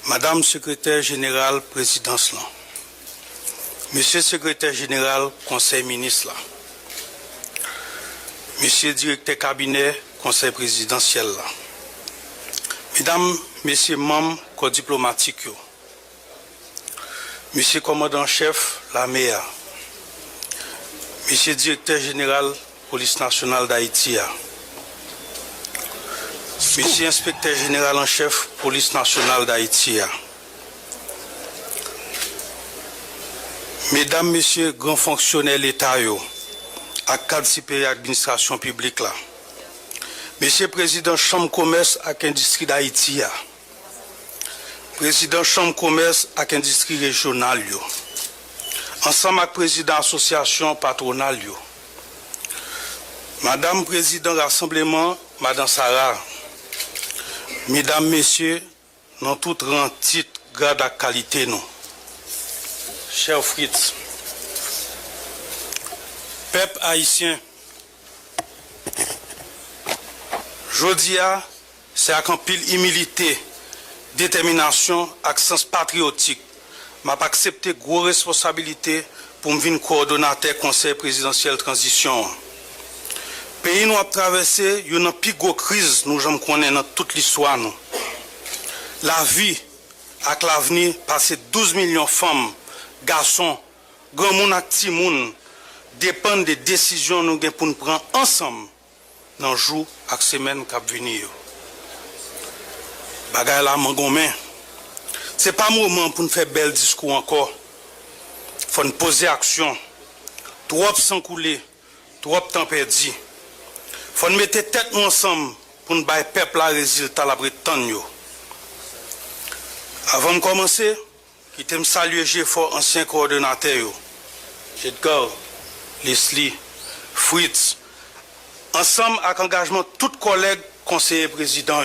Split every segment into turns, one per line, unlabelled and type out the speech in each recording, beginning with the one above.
Madame secrétaire générale présidence là, Monsieur secrétaire général conseil ministre là, Monsieur directeur cabinet conseil présidentiel là, Mesdames, Messieurs membres corps diplomatique yo, Monsieur commandant-chef la MEA, Monsieur directeur général police nationale d'Haïti, Monsieur inspecteur général en chef police nationale d'Haïti, Mesdames, Messieurs grands fonctionnaires l'État yo, à cadre supérieur administration publique là, Monsieur président chambre commerce avec industrie d'Haïti, président chambre commerce avec industrie régionale yo, ensemble avec président association patronale yo, Madame président rassemblement Madame Sarah, Mesdames, Messieurs, dans tout rang, titre, grade à qualité, non. Cher Fritz, peuple haïtien, Jodia, c'est avec un pile humilité, détermination, accent patriotique. Je vais accepter gros responsabilité pour me venir coordonnateur conseil présidentiel transition. Le pays nous a traversé une plus grosse crise, nous jamais connaît dans toute l'histoire. La vie, avec l'avenir, passer 12 millions de femmes, garçons, grand monde et petit monde, dépendent des décisions que nous avons pour nous prendre ensemble dans les jours et semaines qui vont venir. Bagay la mangomen. Ce n'est pas le moment pour nous faire bel discours encore. Il faut nous poser action. Trop sang coulé, trop temps perdu. Il faut nous mettre tête ensemble pour nous faire peuple la résultat la Bretagne. Avant de commencer, je me saluer fort ancien coordonnateur, Edgar, Leslie, Fritz, ensemble avec engagement de tous collègues conseillers présidents.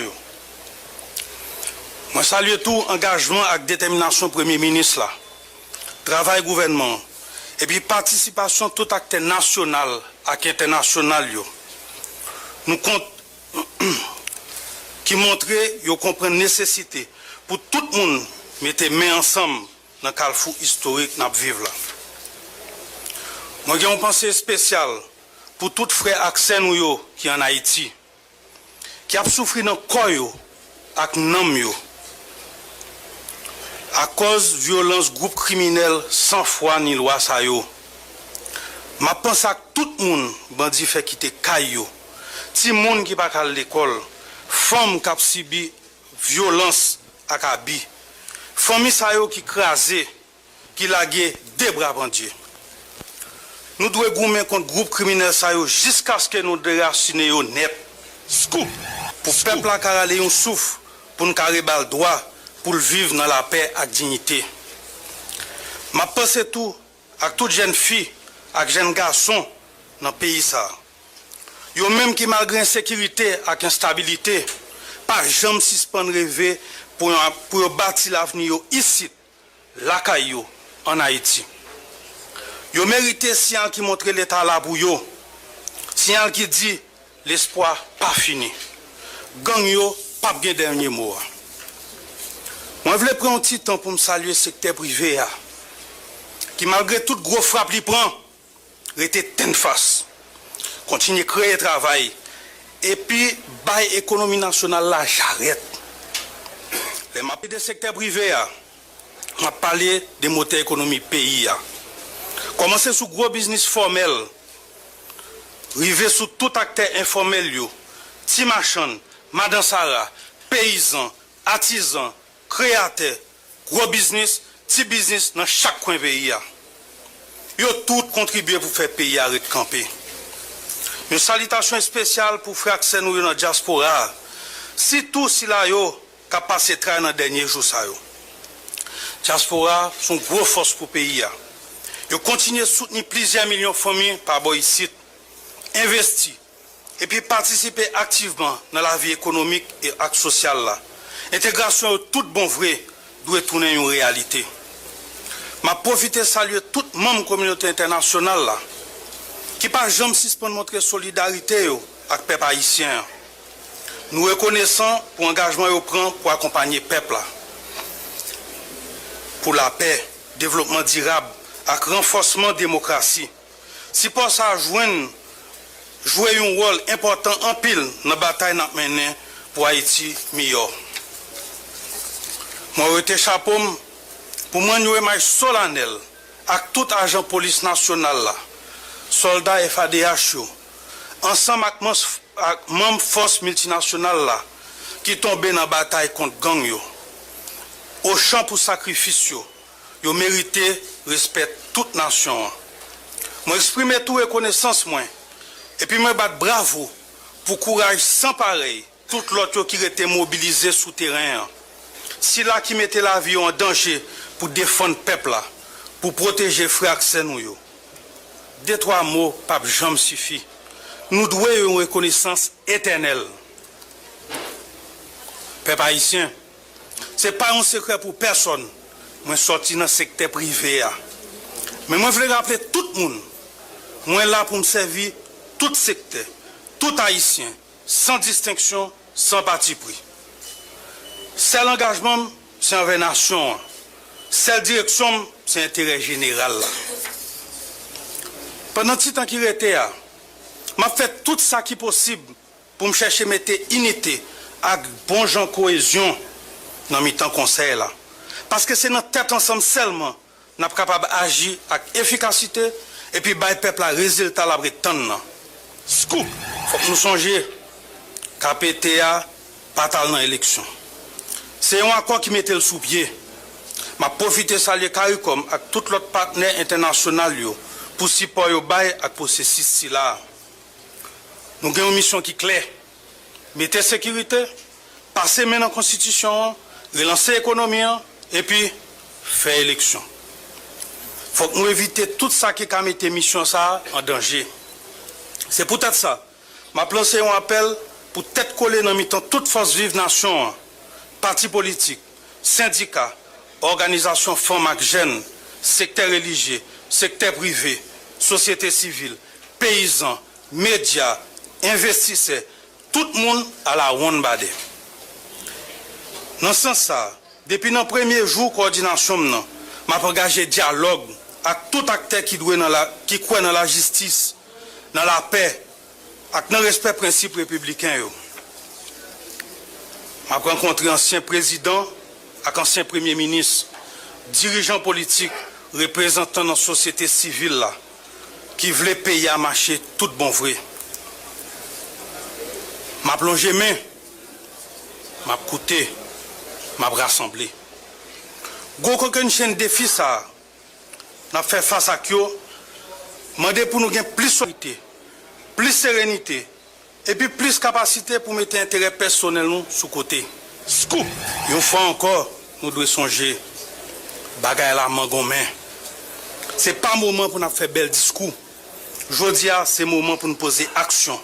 Je salue tout engagement avec détermination Premier ministre, là, travail gouvernement, et puis participation de tout acteur national et international. Nous comptons qui montre qu'ils comprennent la nécessité pour tout le monde mettre main ensemble dans le carrefour historique que nous vivons là. Moi, j'ai une pensée spéciale pour tout frère accès nous qui en Haïti, qui a souffert dans le corps et dans le à cause de violence groupe criminel sans foi ni loi sa yo. Ma pense à tout le monde bandi fait quitter caillou. Ti monde qui pas à l'école, femme qui a subi violence à kabi. Famille sa yo qui crasé, qui lagué des bras bandits. Nous devons goumer contre groupe criminel sa yo jusqu'à ce que nous déraciner yo net. Scoop pour peuple la carale yon souffle pour nous carrer bal droit. Pour vivre dans la paix et la dignité. Je pense tout à toutes les jeunes filles, à les jeunes garçons dans le pays. Yo même qui malgré l'insécurité et l'instabilité, pas jamais suspendre rêver pour bâtir l'avenir ici, la Caillou, en Haïti. Yo mérité signal qui montre l'état là pour yo. Signal qui dit l'espoir pas fini. Gang yo pas bien dernier mot. Moi, je voulais prendre un petit temps pour me saluer le secteur privé, qui malgré toute grosse frappe qu'il prend, était ten face. Continue à créer travail. Et puis, bail économie nationale là, j'arrête. Les mappes des secteurs privés, on a parlé des moteurs économiques pays. Commencer sur gros business formel, arriver sur tout acteur informel, petit marchand, madame Sarah, paysans, artisans, créateurs, gros business, petit business dans chaque coin du pays. Ils ont tous contribué pour faire pays à recamper. Une salutation spéciale pour frère Axel nous dans la diaspora. Si tout cela a passé dans les derniers jours. La diaspora sont une grosse force pour le pays. Ils continuent à soutenir plusieurs millions de familles par ici, investir et puis participer activement dans la vie économique et sociale. L'intégration de tout bon vrai doit tourner une réalité. Je profite de saluer tout le monde de la communauté internationale qui n'a jamais suspendre montrer solidarité avec le peuple haïtien. Nous reconnaissons pour l'engagement qu'ils prennent pour accompagner le peuple. pour la paix, développement durable et renforcement de la démocratie. Si pour ça jouer un rôle important en pile dans la bataille menée pour Haïti meilleur. Moi, je chapeau pour moi, nous sommes solennel avec tout agent police nationale, soldats FADH, ensemble avec membres force multinationale qui tombent dans la bataille contre gang, au champ pour sacrifice, ils méritent respect toute nation. Moi, exprime toute reconnaissance, et puis moi, bravo pour courage sans pareil, tout l'autre qui était mobilisé sous terrain. Si là qui mettait la vie en danger pour défendre le peuple, pour protéger frères et nous. Deux, trois mots, pas jamais suffit. Nous devons une reconnaissance éternelle. Peuple haïtien, ce n'est pas un secret pour personne. Moi, je sorti dans le secteur privé. Mais moi, je veux rappeler tout le monde. Moi, là pour me servir tout secteur, tout haïtien, sans distinction, sans parti pris. Seul engagement, c'est envers la nation. Seule direction, c'est l'intérêt général. Pendant tout le temps qu'il était là, je fait tout ça qui est possible pour me chercher à mettre unité avec bon gens cohésion dans mes temps conseil là. Parce que c'est notre tête ensemble seulement nous sommes capables d'agir avec efficacité et puis bailler peuple un résultat la prétendre. Scoop, faut que nous songions KPTA pas dans l'élection. C'est un accord qui mettait le sous-pied. Je profite de saluer CARICOM avec tous les partenaires internationaux pour supporter le bail et le processus là. Nous avons une mission qui est claire. Mettez sécurité, passer maintenant la constitution, relancer l'économie et puis faire élection. Il faut que nous évitions tout ça qui a mis mission ça en danger. C'est peut-être ça. Je lancé un appel pour tête coller dans mi-temps toute force vive nation, partis politiques, syndicats, organisations femmes et jeunes, secteur religieux, secteur privé, société civile, paysans, médias, investisseurs, tout le monde à la ronde bade. Dans ce sens, depuis le premier jour de coordination, je suis engagé dialogue avec tout acteur qui croit dans la justice, dans la paix, et dans le respect des principes républicains. Je suis rencontré ancien président, avec ancien premier ministre, dirigeants politiques, représentants de la société civile là, qui voulaient payer à marcher tout bon vrai. Je plongé main, je écouté, je rassemblé. Si aucune chaîne de défi ça, n'a fait face à qui, demandé pour nous gagner plus de solidarité, plus de sérénité et puis plus de capacité pour mettre intérêt personnel nous sous côté. Scoop. Une fois encore, nous devons songer bagaille la mangon main. C'est pas moment pour nous faire bel discours. Je dis c'est moment pour nous poser action.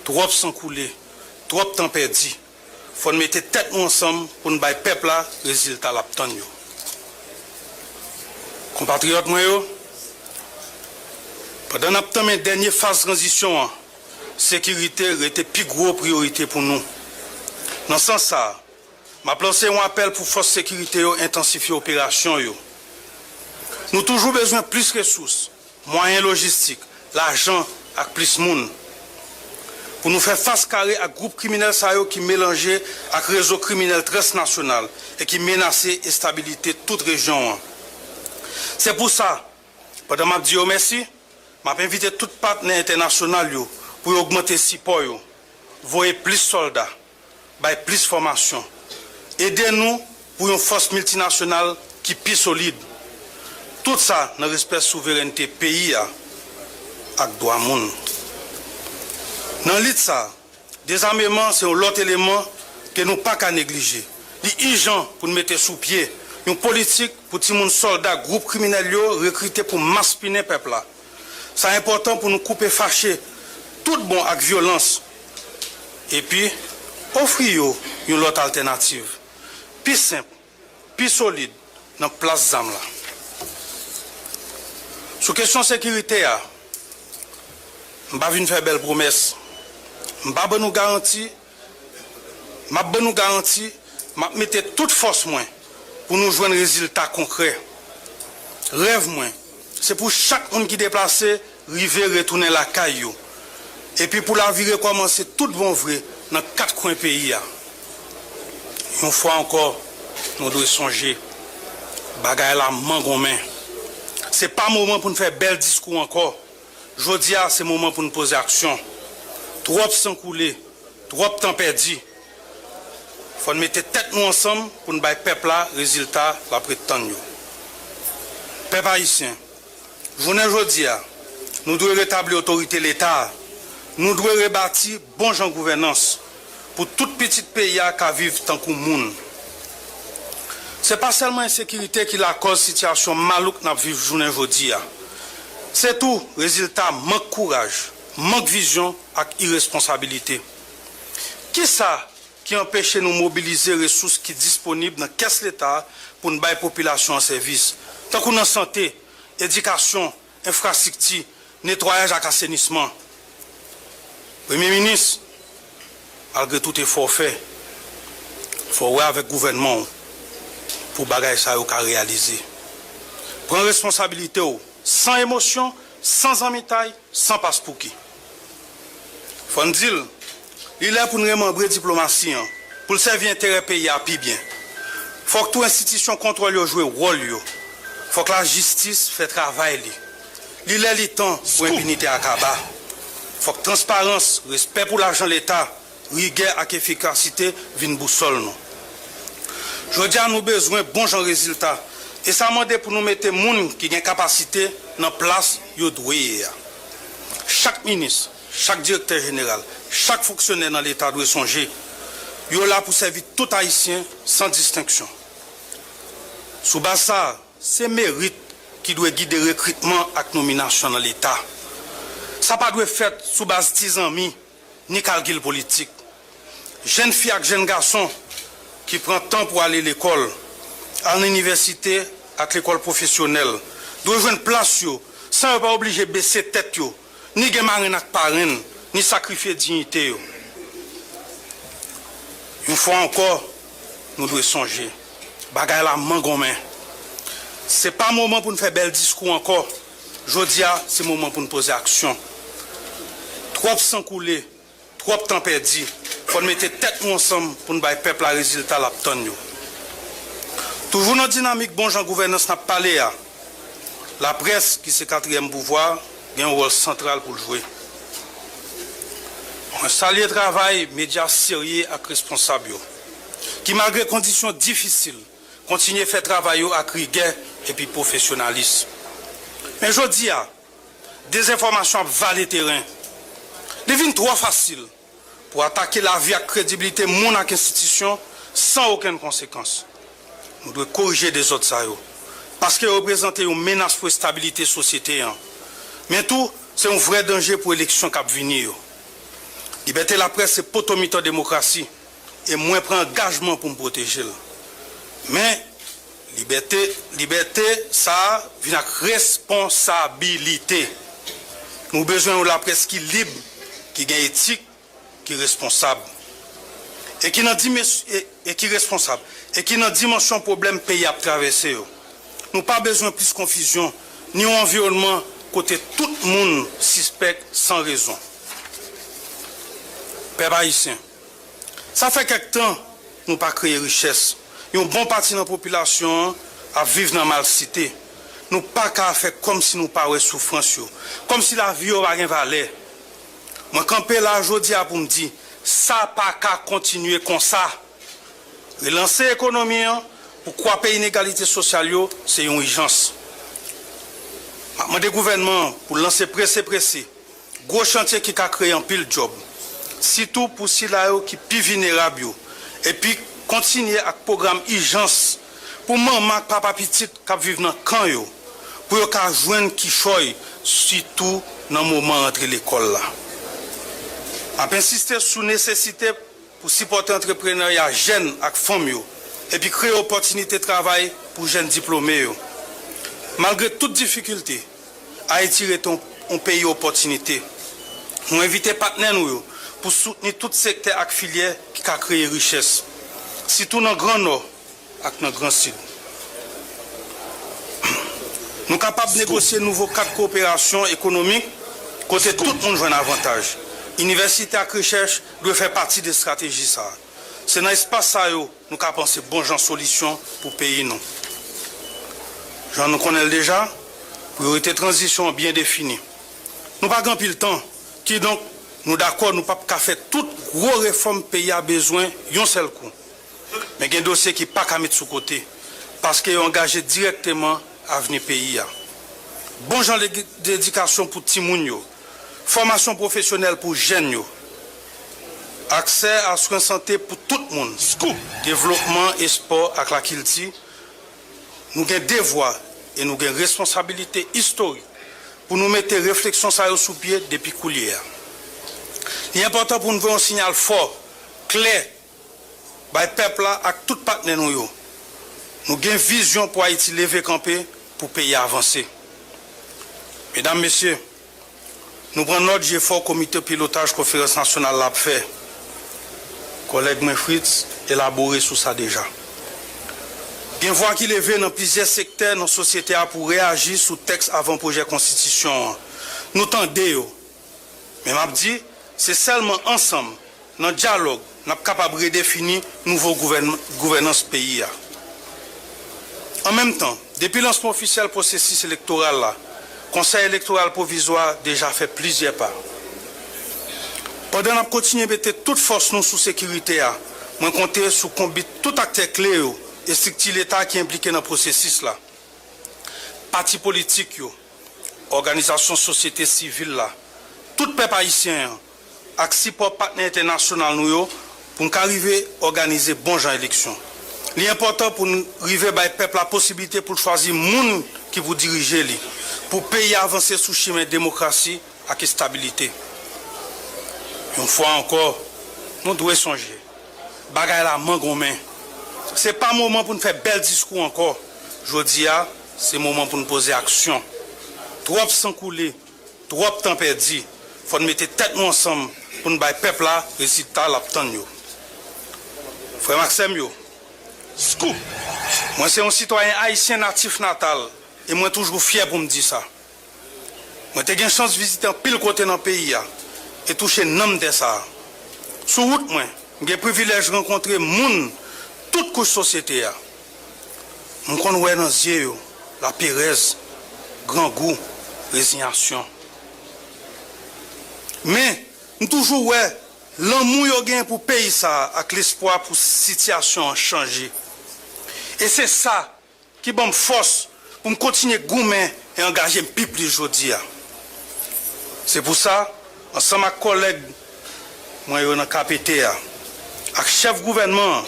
Trop sang coulé, trop temps perdu. Il faut nous mettre tête ensemble pour nous faire peuple là, résultat l'obtenir. Compatriotes, moi, pendant la dernière phase de transition, la sécurité était plus grosse priorité pour nous. Dans ce sens, je lancé un appel pour force sécurité intensifier l'opération. Nous avons toujours besoin de plus de ressources, moyens logistiques, l'argent et plus de monde. Pour nous faire face carré à groupe criminel qui mélangé avec réseau criminel transnational et qui menaçait la stabilité de toute région. C'est pour ça, pendant que je dis merci, je invité tous les partenaires internationaux pour augmenter le support, voyer plus de soldats, plus de formation. Aidez-nous pour une force multinationale qui est plus solide. Tout ça dans le respect de la souveraineté du pays et de droit monde. Dans l'ITSA, désarmement, c'est l'autre élément que nous ne pouvons pas négliger. Il est urgent pour nous mettre sous pied une politique pour tous les soldats, groupes criminels recrutés pour maspiner le peuple. C'est important pour nous couper fâchés, tout bon avec violence. Et puis, offrir une autre alternative, plus simple, plus solide, dans la place ZAM. Sur la question de sécurité, je ne vais pas venir faire belle promesse. Je ne vais pas nous garantir, je vais mettre toute force pour nous joindre un résultat concret. Rêve moi, c'est pour chaque monde qui déplacé, river retourner la caillou. Et puis pour la vie recommencer tout bon vrai dans 4 coins pays. Une fois encore, nous devons songer. Bagay la mangon main. C'est pas moment pour nous faire bel discours encore. Jodi a, c'est moment pour nous poser action. Trop sang coulé, trop temps perdu. Faut nous mettre tête nous ensemble pour nous bailler peuple là résultat la prétendre. Peuple haïtien, journée jodi a, nous devons rétablir l'autorité de l'État. Nous devons rebâtir bon genre gouvernance pour tout petit pays qui vivent tant que monde. Ce n'est pas seulement l'insécurité qui la cause situation malouk n'a vivre journée aujourd'hui. C'est tout résultat manque courage, manque vision et irresponsabilité. Qui ça qui empêche nous mobiliser les ressources qui sont disponibles dans la caisse de l'État pour nous bailler la population en service, tant qu'on a santé, éducation, infrastructure, nettoyage et assainissement. Premier ministre, malgré tout effort fait, il faut voir avec le gouvernement pour bagay ça yo ka réaliser. Prends responsabilité sans émotion, sans amitaille, sans passe pour qui. Faut dire, il est pour nous remembrer la diplomatie, pour le servir intérêt pays à plus bien. Faut que toute institution contrôle joue rôle yo. Faut que la justice fait travail li. Il est le temps pour impunité à Kaba. Faut que transparence, respect pour l'argent de l'État, rigueur et efficacité viennent boussole nous. Je dis à nous besoin de bons résultats. Et ça demande pour nous mettre des gens qui ont capacité dans place yo doué. Chaque ministre, chaque directeur général, chaque fonctionnaire dans l'État doit songer. Yo là pour servir tout haïtien sans distinction. Sous base ça, c'est mérite qui doit guider le recrutement et la nomination dans l'État. Ça ne doit pas faire sous base 10 ans ni calcul politique. Jeunes filles et jeunes garçons qui prennent temps pour aller à l'école, à l'université, à l'école professionnelle, doivent jouer une place sans pas obligé de baisser tête, ni de mariner avec parrain, ni sacrifier dignité. Une fois encore, nous devons songer. Bagay la mangon main. Ce n'est pas le moment pour nous faire bel discours encore. Jodi a, c'est le moment pour nous poser action. Trop sang coulé, trop temps perdu. Il faut mettre tête nous ensemble pour nous bailler peuple à résultat la tonne. Toujours dans la dynamique bon genre gouvernance n'a pas parlé. La presse qui c'est 4e pouvoir a un rôle central pour le jouer. Un salarié de travail, médias sérieux et responsables qui malgré conditions difficiles continue à faire travail avec rigueur et puis professionnalisme. Mais je dis, des informations valent le terrain. Devine trop facile pour attaquer la vie et la crédibilité de mon institution sans aucune conséquence. Nous devons corriger des autres ça parce qu'ils représentent une menace pour la stabilité de la société. Mais tout, c'est un vrai danger pour l'élection qui va venir. Liberté de la presse, c'est potomite en démocratie. Et moi, je prends engagement pour me protéger. Mais, liberté, ça vient avec responsabilité. Nous avons besoin de la presse qui est libre, qui est éthique, qui est responsable. Et qui est responsable. Et qui n'a dimension problème pays à traverser. Nous n'avons pas besoin de plus de confusion, ni un environnement côté tout le monde suspect sans raison. Peuple haïtien, ça fait quelque temps que nous n'avons pas créé richesse. Il y a une bonne partie de la population à vivre dans la mal-cité. Nous n'avons pas qu'à faire comme si nous n'avons pas de souffrance, comme si la vie n'avait pas de valeur. Moi, quand je suis là aujourd'hui pour me dire, ça n'a pas qu'à continuer comme ça. Relancer l'économie, pour couper l'inégalité sociale, c'est une urgence. Je demande au gouvernement pour lancer pressé. Gros chantier qui a créé un pile job. Surtout pour ceux qui sont plus vulnérables. Et puis, continuer avec le programme urgence pour maman et papa petit qui vivent dans le camp. Pour qu'ils joignent qui choy, surtout dans le moment entre l'école. Je insiste sur la nécessité pour supporter l'entrepreneuriat jeunes et femmes. Et puis créer opportunité de travail pour jeunes diplômés. Malgré toutes difficultés, Haïti est un pays d'opportunité. Nous invitons les partenaires pour soutenir tout secteur et filière qui a créé richesse. Surtout dans le Grand Nord et dans le Grand Sud. Nous sommes capables de négocier un nouveau cadre de coopération économique, côté tout le monde joue un avantage. L'université et la recherche doivent faire partie des stratégies. C'est dans l'espace ça nous avons pensé bon genre solution pour le pays. J'en nous connaissons déjà, priorité de transition bien définie. Nous n'avons pas grand le temps, qui donc nous d'accord, nous ne pouvons pas faire toute grosse réforme pays a besoin d'un seul coup. Mais il y a un dossier qui n'est pas qu'à mettre sous côté, parce qu'il est engagé directement à venir pays. Bon genre d'éducation pour Timoun, formation professionnelle pour jeunes, accès à soins santé pour tout le monde, développement et sport avec la culture. Nous avons des devoirs et nous avons une responsabilité historique pour nous mettre réflexion sous pied depuis coulière. Il est important pour nous voir un signal fort, clair, par le peuple et tout partenaire. Nous avons une vision pour Haïti lever campé pour le pays avancer. Mesdames, Messieurs, nous prenons notre effort comité pilotage conférence nationale l'a fait. Collègue Fritz élaboré sur ça déjà. Bien voir qu'il est dans plusieurs secteurs dans la société pour réagir sur le texte avant le projet de constitution. Nous tendons. Mais je dis, c'est seulement ensemble, dans le dialogue, nous sommes capables de redéfinir une nouvelle gouvernance pays. En même temps, depuis le lancement officiel du processus électoral, le Conseil électoral provisoire a déjà fait plusieurs pas. Pendant que nous continuons à mettre toute force nous sous sécurité, nous comptons sur tout acteur clé et structure l'État qui est impliqué dans le processus. Partis politiques, organisations société civile, tout peuple haïtien, avec 6 partenaires internationaux pour nous arriver à organiser bon genre d'élection. L'important pour nous arriver à peuple la possibilité pour choisir les gens qui vous dirigent, pour pays avancer sous le chemin de démocratie et de stabilité. Une fois encore, nous devons songer. Bagay la main gomen. Ce n'est pas le moment pour nous faire bel discours encore. Je dis, c'est le moment pour nous poser action. Trop sang coulé, trop temps perdu. Il faut nous mettre tête nous ensemble pour nous faire peuple là, résultat l'obtenir. Frère Maxime, scoop. Moi, c'est un citoyen haïtien natif natal. Et moi, toujours fier pour me dire ça. Moi, j'ai eu une chance de visiter un pile côté dans le pays. Et toucher un homme de ça. Sur route, moi, j'ai le privilège de rencontrer moun, toute couche société. Je connais dans les yeux la pérèse, grand goût, résignation. Mais, je toujours ouais, l'amour gain pour pays ça, avec l'espoir pour la situation changer. Et c'est ça qui me force pour me continuer à goumer et engager plus plus aujourd'hui. C'est pour ça, ensemble avec collègues, moi, dans le KPT, avec chef gouvernement,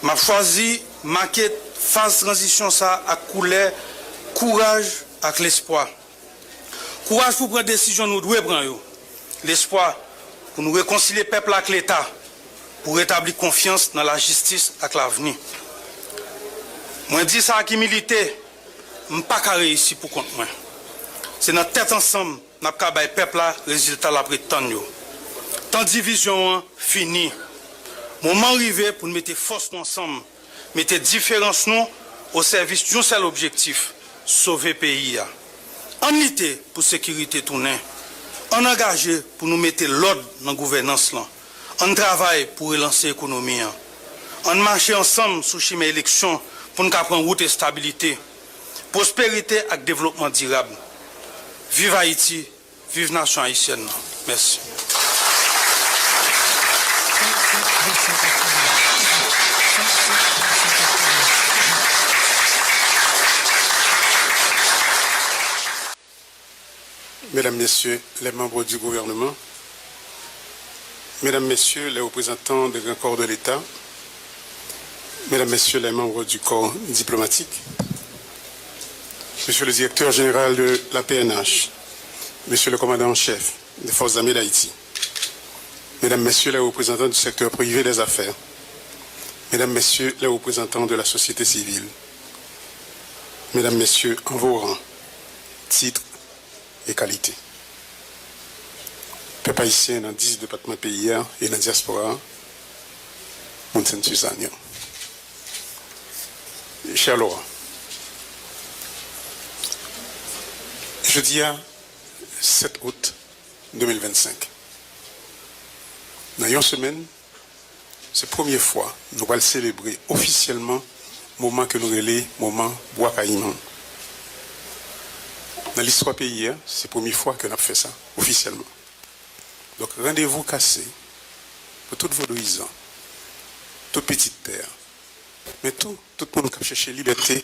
m'a choisi marquer phase transition ça à couleur courage avec l'espoir. Courage pour prendre décision nous devons prendre. L'espoir pour nous réconcilier peuple avec l'État, pour rétablir confiance dans la justice avec l'avenir. Moi dis ça qui milité, je ne pas réussir pour compte moi. C'est notre tête ensemble, nous avons le peuple là, résultat l'après tant de temps division fini. Moment arrivé pour nous mettre force ensemble, mettre différence nous au service d'un seul objectif, sauver le pays. En lutter pour sécurité tournée, en engagé pour nous mettre l'ordre dans la gouvernance là, en travail pour relancer l'économie, en marcher ensemble sous chemin élection pour nous prendre route et stabilité, prospérité et développement durable. Vive Haïti, vive nation haïtienne. Merci.
Mesdames, Messieurs les membres du gouvernement, Mesdames, Messieurs les représentants des grands corps de l'État, Mesdames, Messieurs les membres du corps diplomatique, Monsieur le directeur général de la PNH, Monsieur le commandant en chef des forces armées d'Haïti, Mesdames, Messieurs les représentants du secteur privé des affaires, Mesdames, Messieurs les représentants de la société civile, Mesdames, Messieurs, en vos rangs, titres et qualités. Peuple haïtien dans 10 départements pays et dans la diaspora, Mounsen Suzanne. Chers Laurent, jeudi 7 août 2025. Dans une semaine, c'est la première fois que nous allons célébrer officiellement le moment que nous relais, le moment Bois Caïman. Dans l'histoire pays, c'est la première fois que nous avons fait ça, officiellement. Donc rendez-vous cassé pour tous vos doisans, toutes petites terres, mais tout le monde qui cherche la liberté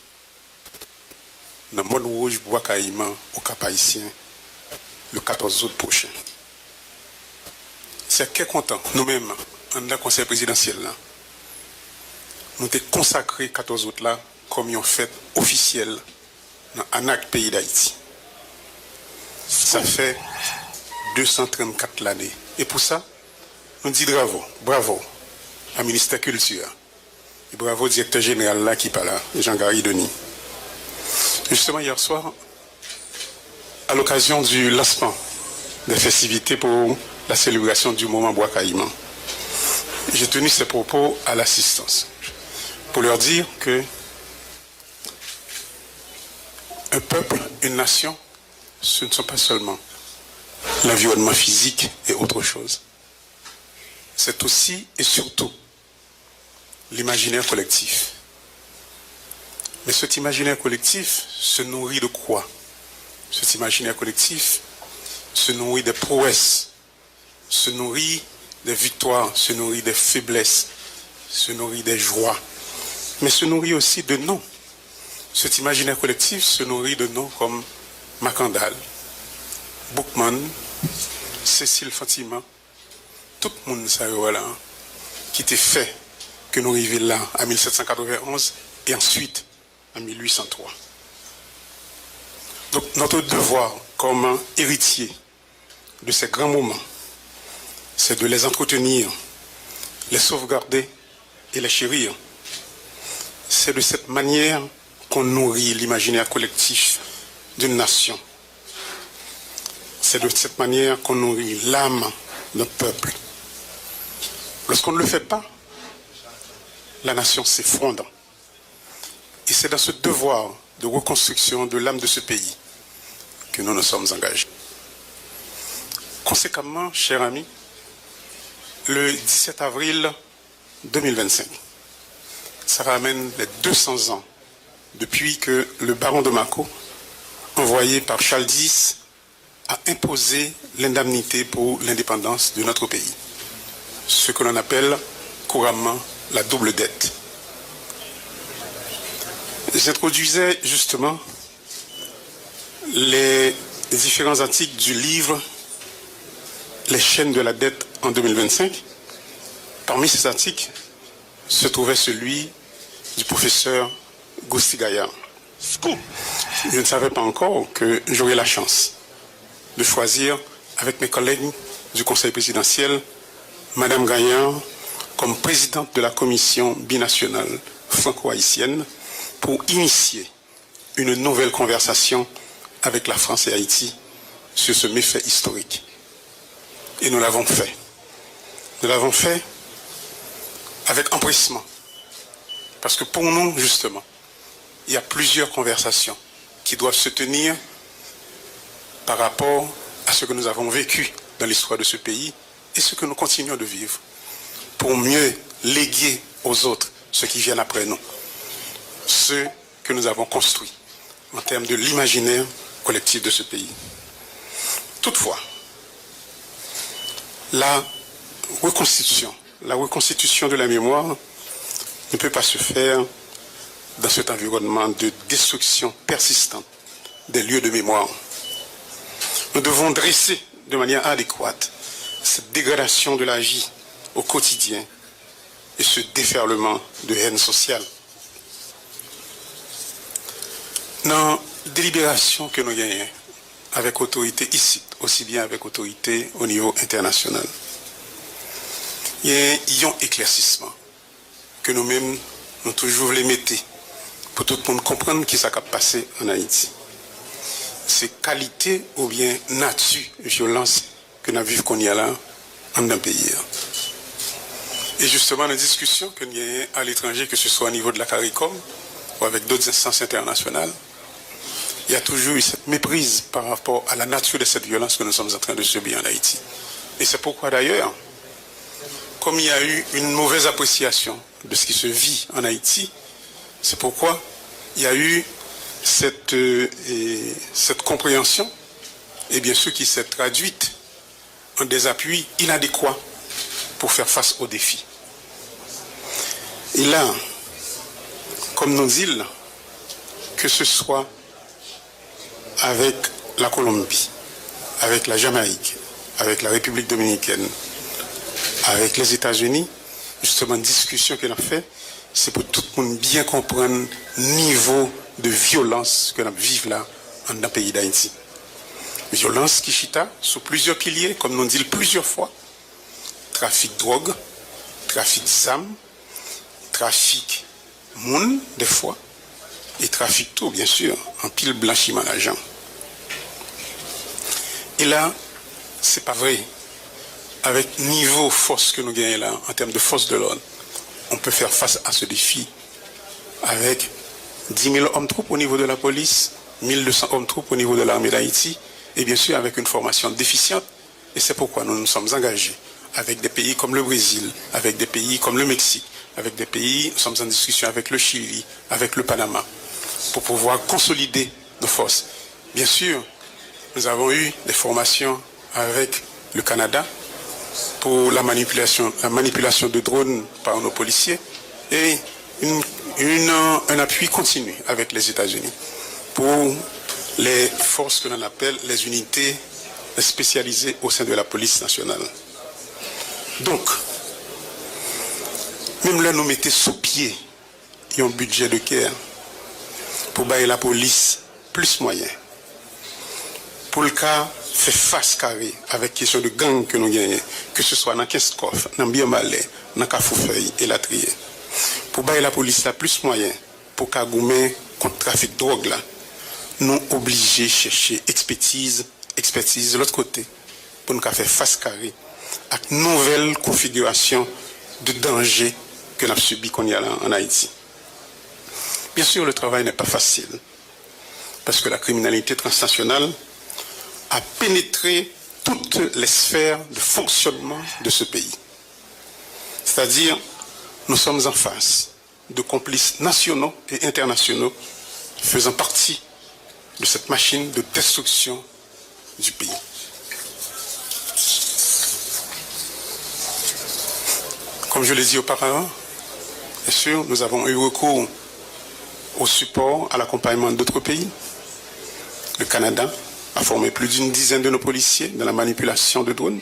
dans le monde rouge Bois Caïman au Cap Haïtien le 14 août prochain. C'est très content, nous-mêmes, en le conseil présidentiel, là, nous avons consacré 14 août là comme une fête officielle dans l'ANAC pays d'Haïti. Ça fait 234 l'année. Et pour ça, nous disons bravo au ministère de la Culture. Et bravo au directeur général là qui parle là, Jean-Gary Denis. Justement, hier soir, à l'occasion du lancement des festivités pour la célébration du moment Bois Caïman, j'ai tenu ces propos à l'assistance pour leur dire que un peuple, une nation, ce ne sont pas seulement l'environnement physique et autre chose. C'est aussi et surtout l'imaginaire collectif. Mais cet imaginaire collectif se nourrit de quoi? Cet imaginaire collectif se nourrit des prouesses, se nourrit des victoires, se nourrit des faiblesses, se nourrit des joies, mais se nourrit aussi de noms. Cet imaginaire collectif se nourrit de noms comme Macandal, Boukman, Cécile Fatima, tout le monde ça voilà, qui était fait que nous arrivions là en 1791 et ensuite en 1803. Donc notre devoir comme héritier de ces grands moments, c'est de les entretenir, les sauvegarder et les chérir. C'est de cette manière qu'on nourrit l'imaginaire collectif d'une nation. C'est de cette manière qu'on nourrit l'âme d'un peuple. Lorsqu'on ne le fait pas, la nation s'effondre. Et c'est dans ce devoir de reconstruction de l'âme de ce pays que nous nous sommes engagés. Conséquemment, chers amis, le 17 avril 2025, ça ramène les 200 ans depuis que le baron de Mako, envoyé par Charles X, a imposé l'indemnité pour l'indépendance de notre pays. Ce que l'on appelle couramment la double dette. J'introduisais justement les différents articles du livre Les chaînes de la dette en 2025. Parmi ces articles se trouvait celui du professeur Gousti Gaillard. Je ne savais pas encore que j'aurais la chance de choisir avec mes collègues du Conseil présidentiel Madame Gaillard comme présidente de la commission binationale franco-haïtienne pour initier une nouvelle conversation avec la France et Haïti sur ce méfait historique. Et nous l'avons fait. Nous l'avons fait avec empressement. Parce que pour nous, justement, il y a plusieurs conversations qui doivent se tenir par rapport à ce que nous avons vécu dans l'histoire de ce pays et ce que nous continuons de vivre pour mieux léguer aux autres ceux qui viennent après nous, ceux que nous avons construits en termes de l'imaginaire collectif de ce pays. Toutefois, la reconstitution de la mémoire ne peut pas se faire dans cet environnement de destruction persistante des lieux de mémoire. Nous devons dresser de manière adéquate cette dégradation de la vie au quotidien et ce déferlement de haine sociale. Dans la délibération que nous gagnons avec autorité ici, aussi bien avec autorité au niveau international, il y a un éclaircissement que nous-mêmes, nous toujours les mettons pour tout le monde comprendre qui s'est passé en Haïti. C'est qualité ou bien nature violence que nous vivons qu'on y a là en un pays. Et justement, la discussion que nous avons à l'étranger, que ce soit au niveau de la CARICOM ou avec d'autres instances internationales, il y a toujours eu cette méprise par rapport à la nature de cette violence que nous sommes en train de subir en Haïti. Et c'est pourquoi d'ailleurs, comme il y a eu une mauvaise appréciation de ce qui se vit en Haïti, c'est pourquoi il y a eu cette compréhension, et bien sûr qui s'est traduite en des appuis inadéquats pour faire face aux défis. Et là, comme nous dit, que ce soit avec la Colombie, avec la Jamaïque, avec la République dominicaine, avec les États-Unis, justement, discussion que l'on fait, c'est pour tout le monde bien comprendre le niveau de violence que l'on vit là, dans le pays d'Haïti. Violence qui chita sous plusieurs piliers, comme nous dit plusieurs fois. Trafic de drogue, trafic d'armes, trafic moun, des fois, et trafic tout, bien sûr, en pile blanchiment d'argent. Et là, c'est pas vrai. Avec niveau force que nous gagnons là, en termes de force de l'ordre, on peut faire face à ce défi avec 10 000 hommes troupes au niveau de la police, 1200 hommes troupes au niveau de l'armée d'Haïti, et bien sûr avec une formation déficiente. Et c'est pourquoi nous nous sommes engagés avec des pays comme le Brésil, avec des pays comme le Mexique, avec des pays, nous sommes en discussion avec le Chili, avec le Panama, pour pouvoir consolider nos forces. Bien sûr, nous avons eu des formations avec le Canada pour la manipulation de drones par nos policiers et un appui continu avec les États-Unis pour les forces que l'on appelle les unités spécialisées au sein de la police nationale. Donc, même là, nous mettons sous pied un budget de guerre pour bailler la police plus moyen. Pour le cas, faire face carré avec question de gang que nous gagnons, que ce soit dans Kinskoff, dans Biomalé, dans Kafoufeuille et la Trier. Pour bailler la police là plus moyen, pour Kagoumé contre trafic de drogue là, nous obligés de chercher expertise de l'autre côté, pour nous faire face carré à une nouvelle configuration de danger que nous avons subi qu'on y a là en Haïti. Bien sûr, le travail n'est pas facile, parce que la criminalité transnationale a pénétré toutes les sphères de fonctionnement de ce pays. C'est-à-dire, nous sommes en face de complices nationaux et internationaux faisant partie de cette machine de destruction du pays. Comme je l'ai dit auparavant, bien sûr, nous avons eu recours au support, à l'accompagnement d'autres pays. Le Canada a formé plus d'une dizaine de nos policiers dans la manipulation de drones.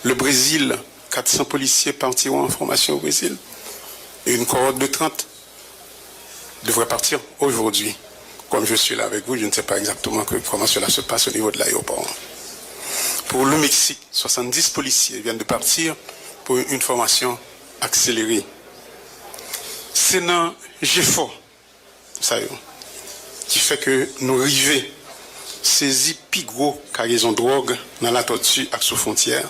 Le Brésil, 400 policiers partiront en formation au Brésil. Et une cohorte de 30 devrait partir aujourd'hui. Comme je suis là avec vous, je ne sais pas exactement comment cela se passe au niveau de l'aéroport. Pour le Mexique, 70 policiers viennent de partir pour une formation accélérée. C'est dans GFO, ça y est, qui fait que nous arrivons saisir plus gros cargaison de drogue dans la tortue à sous frontière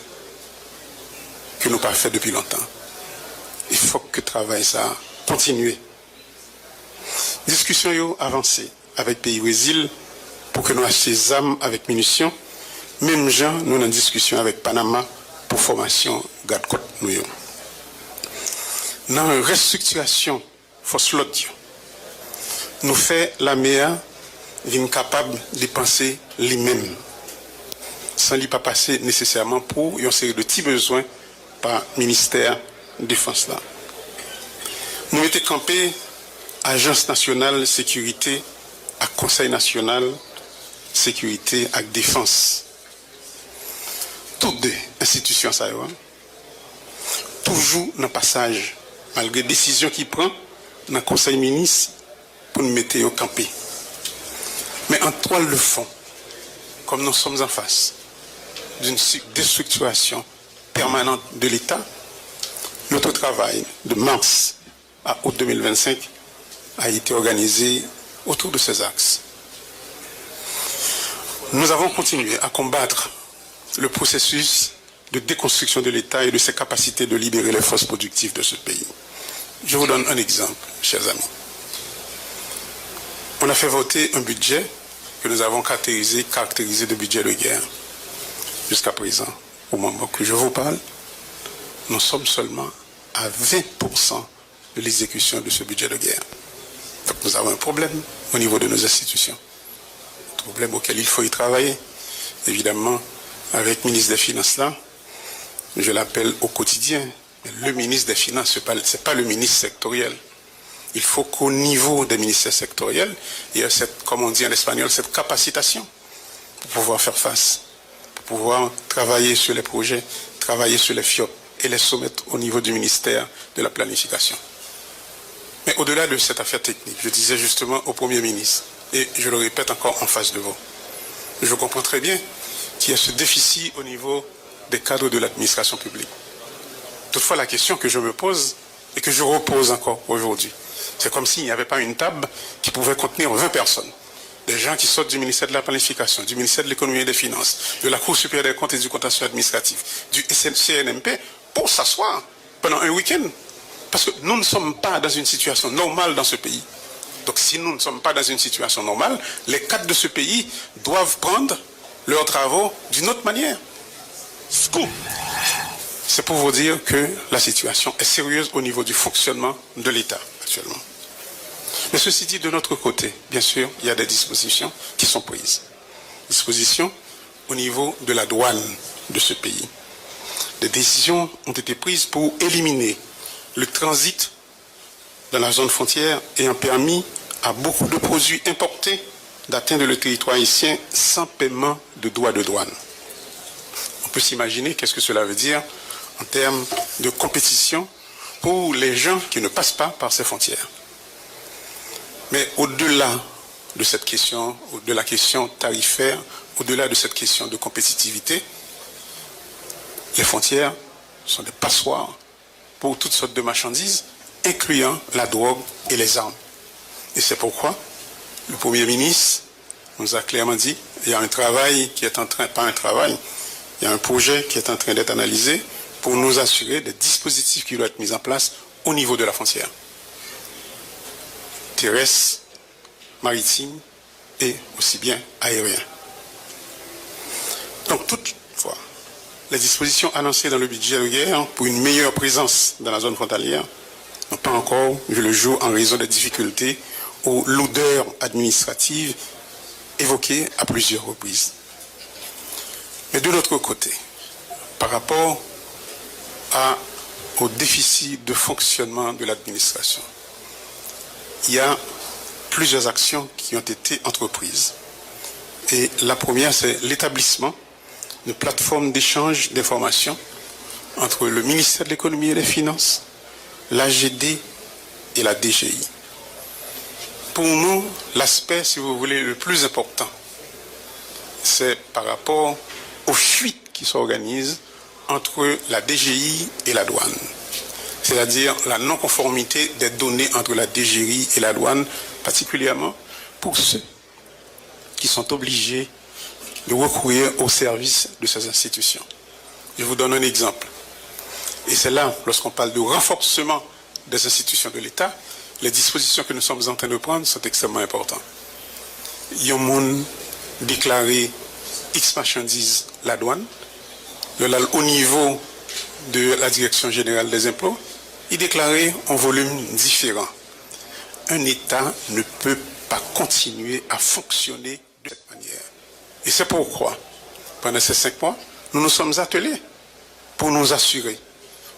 que nous n'avons pas fait depuis longtemps. Il faut que le travail ça continue. Discussion avancée avec le pays Brésil pour que nous achetions des armes avec munitions. Même gens, nous en discussion avec Panama pour formation garde-côte. Dans la restructuration force l'autre, nous fait la meilleure vient capable de penser lui-même, sans lui pas passer nécessairement pour une série de petits besoins par ministère de défense là. Nous mettons campé Agence nationale sécurité à Conseil national sécurité et défense. Toutes deux institutions ça toujours dans le passage, malgré les décisions qu'il prend dans le Conseil ministre pour nous mettre au campé. Mais en toile de fond, comme nous sommes en face d'une déstructuration permanente de l'État, notre travail de mars à août 2025 a été organisé autour de ces axes. Nous avons continué à combattre le processus de déconstruction de l'État et de ses capacités de libérer les forces productives de ce pays. Je vous donne un exemple, chers amis. On a fait voter un budget que nous avons caractérisé de budget de guerre. Jusqu'à présent, au moment que je vous parle, nous sommes seulement à 20% de l'exécution de ce budget de guerre. Donc nous avons un problème au niveau de nos institutions. Un problème auquel il faut y travailler. Évidemment, avec le ministre des Finances là, je l'appelle au quotidien. Le ministre des Finances, ce n'est pas le ministre sectoriel. Il faut qu'au niveau des ministères sectoriels, il y ait cette, comme on dit en espagnol, cette capacitation pour pouvoir faire face, pour pouvoir travailler sur les projets, travailler sur les FIOP et les soumettre au niveau du ministère de la planification. Mais au-delà de cette affaire technique, je disais justement au Premier ministre, et je le répète encore en face de vous, je comprends très bien qu'il y a ce déficit au niveau des cadres de l'administration publique. Toutefois, la question que je me pose et que je repose encore aujourd'hui, c'est comme s'il n'y avait pas une table qui pouvait contenir 20 personnes. Des gens qui sortent du ministère de la Planification, du ministère de l'Économie et des Finances, de la Cour supérieure des comptes et du contentieux administratif, du CNMP, pour s'asseoir pendant un week-end. Parce que nous ne sommes pas dans une situation normale dans ce pays. Donc si nous ne sommes pas dans une situation normale, les cadres de ce pays doivent prendre leurs travaux d'une autre manière. Scoop. C'est pour vous dire que la situation est sérieuse au niveau du fonctionnement de l'État actuellement. Mais ceci dit, de notre côté, bien sûr, il y a des dispositions qui sont prises. Dispositions au niveau de la douane de ce pays. Des décisions ont été prises pour éliminer le transit dans la zone frontière ayant permis à beaucoup de produits importés d'atteindre le territoire haïtien sans paiement de droits de douane. On peut s'imaginer qu'est-ce que cela veut dire en termes de compétition pour les gens qui ne passent pas par ces frontières. Mais au-delà de cette question, de la question tarifaire, au-delà de cette question de compétitivité, les frontières sont des passoires pour toutes sortes de marchandises, incluant la drogue et les armes. Et c'est pourquoi le Premier ministre nous a clairement dit, il y a un travail qui est en train, pas un travail, il y a un projet qui est en train d'être analysé pour nous assurer des dispositifs qui doivent être mis en place au niveau de la frontière. Terrestre, maritime et aussi bien aérien. Donc toutefois, les dispositions annoncées dans le budget de guerre pour une meilleure présence dans la zone frontalière n'ont pas encore vu le jour en raison des difficultés ou lourdeurs administratives évoquées à plusieurs reprises. Mais de l'autre côté, par rapport au déficit de fonctionnement de l'administration, il y a plusieurs actions qui ont été entreprises. Et la première, c'est l'établissement d'une plateforme d'échange d'informations entre le ministère de l'Économie et des Finances, l'AGD et la DGI. Pour nous, l'aspect, si vous voulez, le plus important, c'est par rapport aux fuites qui s'organisent entre la DGI et la douane. C'est-à-dire la non-conformité des données entre la DGI et la douane, particulièrement pour ceux qui sont obligés de recourir au service de ces institutions. Je vous donne un exemple. Et c'est là, lorsqu'on parle de renforcement des institutions de l'État, les dispositions que nous sommes en train de prendre sont extrêmement importantes. Il y a un monde déclaré X marchandises la douane, au niveau de la Direction générale des impôts, il déclarait en volume différent. Un État ne peut pas continuer à fonctionner de cette manière. Et c'est pourquoi, pendant ces 5 mois, nous nous sommes attelés pour nous assurer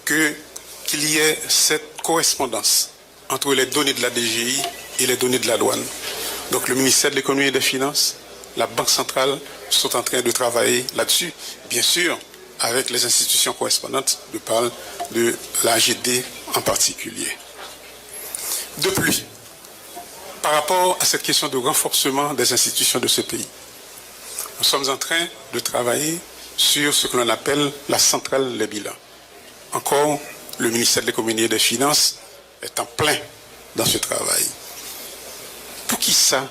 qu'il y ait cette correspondance entre les données de la DGI et les données de la douane. Donc le ministère de l'Économie et des Finances, la Banque centrale sont en train de travailler là-dessus, bien sûr, avec les institutions correspondantes, je parle de l'AGD en particulier. De plus, par rapport à cette question de renforcement des institutions de ce pays, nous sommes en train de travailler sur ce que l'on appelle la centrale des bilans. Encore, le ministère de l'Économie et des Finances est en plein dans ce travail. Pour qui ça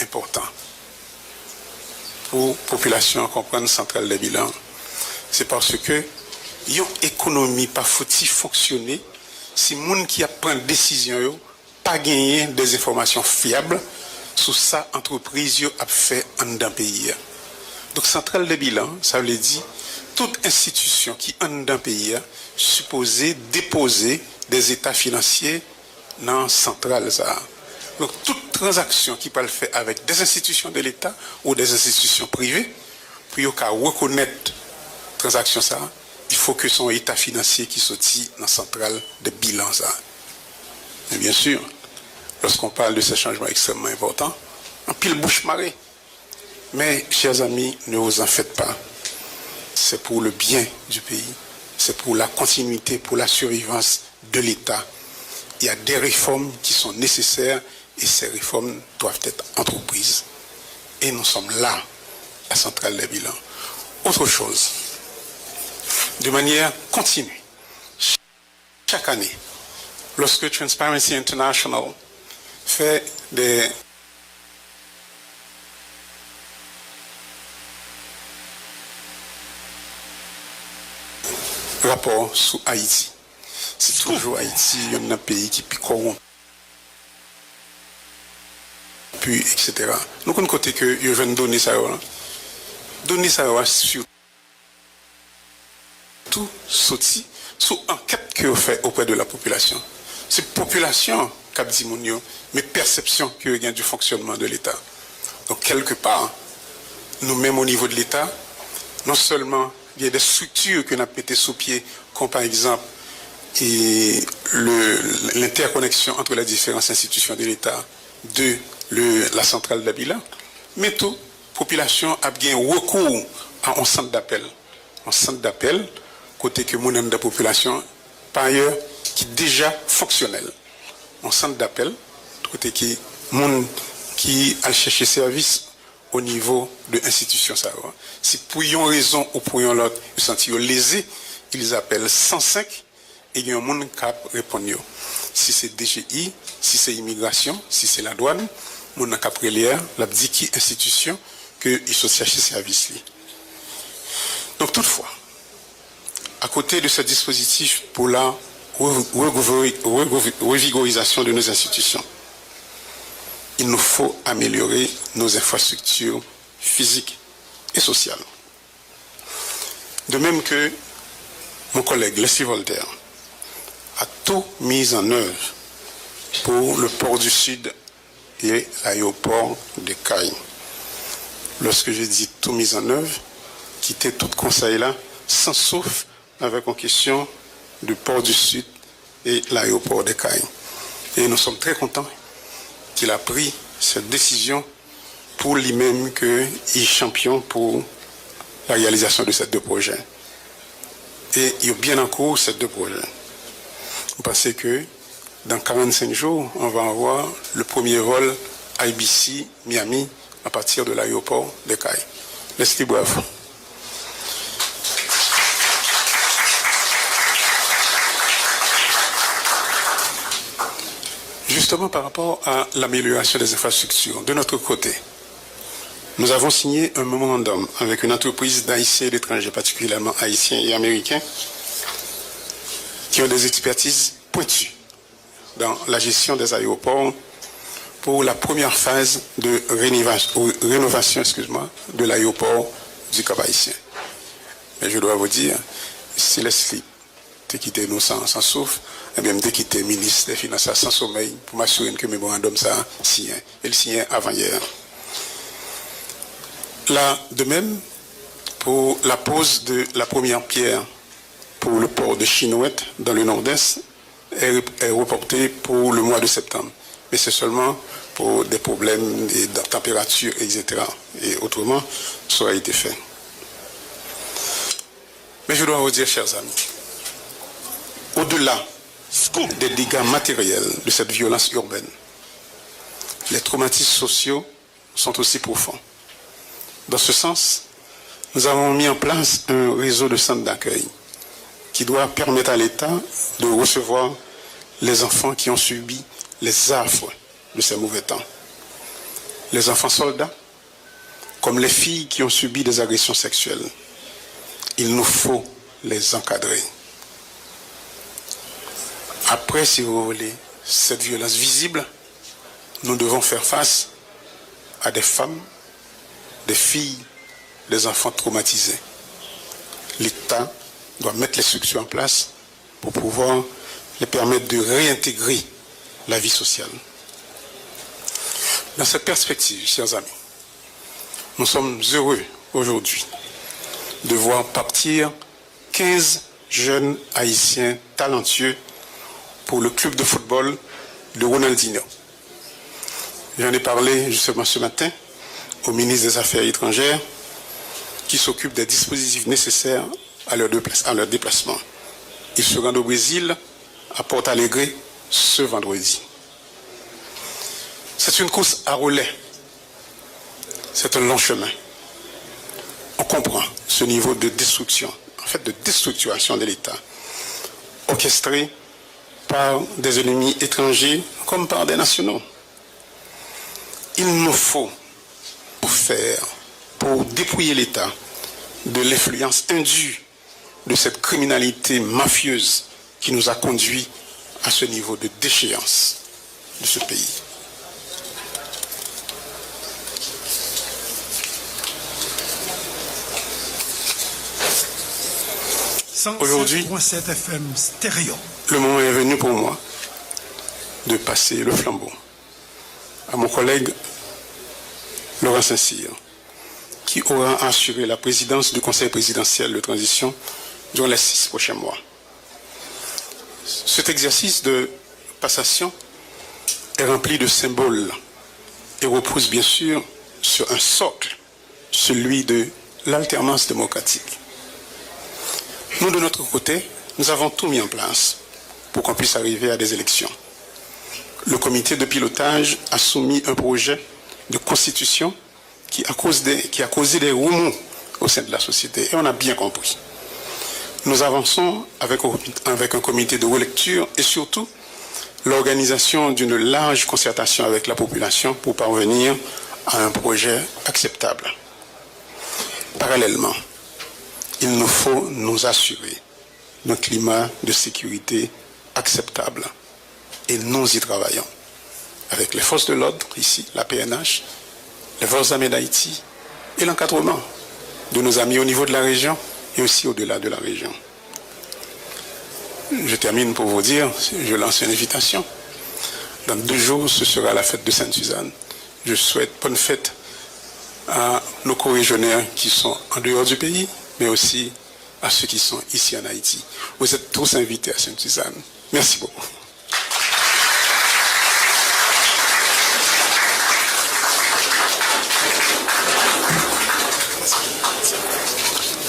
important? Pour la population comprendre centrale des bilans, c'est parce que yon économie pas fouti fonctionner si moun qui a pris décision yo pas gagner des informations fiables sur ça entreprise a fait en dans pays. Donc centrale de bilan, ça veut dire toute institution qui en dans pays supposée déposer des états financiers dans centrale ça. Donc toute transaction qui peut le faire avec des institutions de l'État ou des institutions privées, pour reconnaître transaction ça, il faut que son état financier qui sortit dans la centrale de bilan ça. Et bien sûr, lorsqu'on parle de ces changements extrêmement importants, en pile bouche marée. Mais, chers amis, ne vous en faites pas. C'est pour le bien du pays. C'est pour la continuité, pour la survivance de l'État. Il y a des réformes qui sont nécessaires et ces réformes doivent être entreprises. Et nous sommes là, la centrale des bilans. Autre chose, de manière continue, chaque année, lorsque Transparency International fait des rapports sur Haïti, c'est toujours Haïti, il y a un pays qui est corrompu, etc. Nous avons côté que je viens de donner ça sur tout sorti sous enquête que vous faites auprès de la population. C'est la population qui a dit mais perception que y a du fonctionnement de l'État. Donc quelque part, nous-mêmes au niveau de l'État, non seulement il y a des structures que nous avons pété sous pied, comme par exemple l'interconnexion entre les différentes institutions de l'État de la centrale de bilan, mais tout, la population a bien recours à un centre d'appel. Un centre d'appel, côté que mon de la population, par ailleurs, qui est déjà fonctionnel. Un centre d'appel, côté qui monde qui a cherché service au niveau de l'institution. Si pour une raison ou pour une autre, ils sont lésés, ils appellent 105 et il y a un monde qui répond. Si c'est DGI, si c'est immigration, si c'est la douane, mon cap la dit qui institution que ils sont chercher service. Donc toutefois, à côté de ce dispositif pour la revigorisation de nos institutions, il nous faut améliorer nos infrastructures physiques et sociales. De même que mon collègue Leslie Voltaire a tout mis en œuvre pour le port du Sud et l'aéroport de Caille. Lorsque je dis tout mis en œuvre, quitter tout conseil là, sans sauf avec une question du port du Sud et l'aéroport de Caille. Et nous sommes très contents qu'il a pris cette décision pour lui-même qu'il est champion pour la réalisation de ces deux projets. Et il y a bien en cours ces deux projets. Vous pensez que dans 45 jours, on va avoir le premier vol IBC Miami à partir de l'aéroport de Caille. Laissez-les bravo. Justement par rapport à l'amélioration des infrastructures, de notre côté, nous avons signé un mémorandum avec une entreprise d'Haïtiens et d'étrangers, particulièrement haïtiens et américains, qui ont des expertises pointues dans la gestion des aéroports pour la première phase de rénovation de l'aéroport du Cap Haïtien. Mais je dois vous dire, si Leslie te quitté nous sans souffle, et bien me quitté ministre des Finances sans sommeil pour m'assurer que le mémorandum ça signé. Et le signé avant hier. Là, de même, pour la pose de la première pierre pour le port de Chinouette dans le nord-est est reportée pour le mois de septembre. Mais c'est seulement pour des problèmes de température, etc. Et autrement, ça a été fait. Mais je dois vous dire, chers amis, au-delà des dégâts matériels de cette violence urbaine, les traumatismes sociaux sont aussi profonds. Dans ce sens, nous avons mis en place un réseau de centres d'accueil qui doit permettre à l'État de recevoir les enfants qui ont subi les affres de ces mauvais temps. Les enfants soldats, comme les filles qui ont subi des agressions sexuelles. Il nous faut les encadrer. Après, si vous voulez, cette violence visible, nous devons faire face à des femmes, des filles, des enfants traumatisés. L'État doit mettre les structures en place pour pouvoir les permettre de réintégrer la vie sociale. Dans cette perspective, chers amis, nous sommes heureux aujourd'hui de voir partir 15 jeunes haïtiens talentueux pour le club de football de Ronaldinho. J'en ai parlé justement ce matin au ministre des Affaires étrangères qui s'occupe des dispositifs nécessaires à leur déplacement. Ils se rendent au Brésil, à Porto Alegre, ce vendredi. C'est une course à relais. C'est un long chemin. On comprend ce niveau de destruction, en fait de déstructuration de l'État, orchestré par des ennemis étrangers comme par des nationaux. Il nous faut faire pour dépouiller l'État de l'influence indue de cette criminalité mafieuse qui nous a conduits à ce niveau de déchéance de ce pays. Aujourd'hui, le moment est venu pour moi de passer le flambeau à mon collègue Laurent Saint-Cyr, qui aura assuré la présidence du Conseil présidentiel de transition durant les 6 prochains mois. Cet exercice de passation est rempli de symboles et repose bien sûr sur un socle, celui de l'alternance démocratique. Nous, de notre côté, nous avons tout mis en place pour qu'on puisse arriver à des élections. Le comité de pilotage a soumis un projet de constitution qui a causé des remous au sein de la société, et on a bien compris. Nous avançons avec un comité de relecture et surtout l'organisation d'une large concertation avec la population pour parvenir à un projet acceptable. Parallèlement, il nous faut nous assurer d'un climat de sécurité acceptable et nous y travaillons avec les forces de l'ordre, ici, la PNH, les forces armées d'Haïti et l'encadrement de nos amis au niveau de la région et aussi au-delà de la région. Je termine pour vous dire, je lance une invitation. Dans 2 jours, ce sera la fête de Sainte-Suzanne. Je souhaite bonne fête à nos corégionnaires qui sont en dehors du pays, mais aussi à ceux qui sont ici en Haïti. Vous êtes tous invités à Sainte-Suzanne. Merci beaucoup.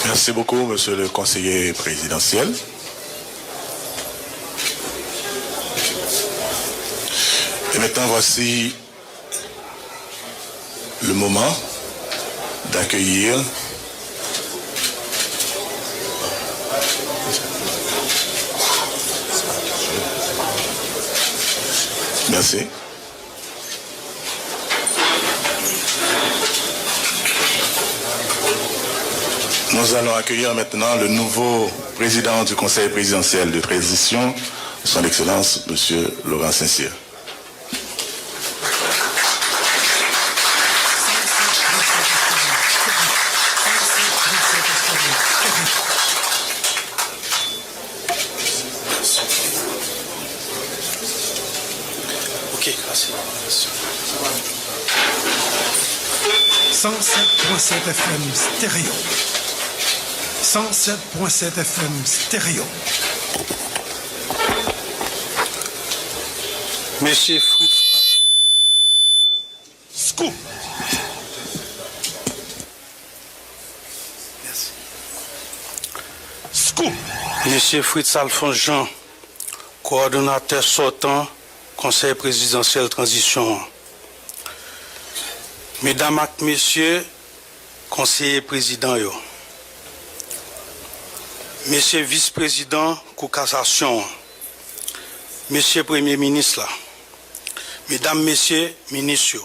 Merci beaucoup, monsieur le conseiller présidentiel. Et maintenant, voici le moment d'accueillir Merci. Nous allons accueillir maintenant le nouveau président du Conseil présidentiel de transition, son Excellence, M. Laurent Saint-Cyr.
Ok, merci.
107.7 FM stéréo. 107.7 FM stéréo.
Monsieur Fritz.
Scoop.
Merci. Scoop. Monsieur Fritz Alphonse Jean, coordonnateur sortant, Conseil présidentiel transition. Mesdames et messieurs, conseillers présidents, monsieur vice-président, Cour cassation, monsieur premier ministre, mesdames, messieurs, ministres,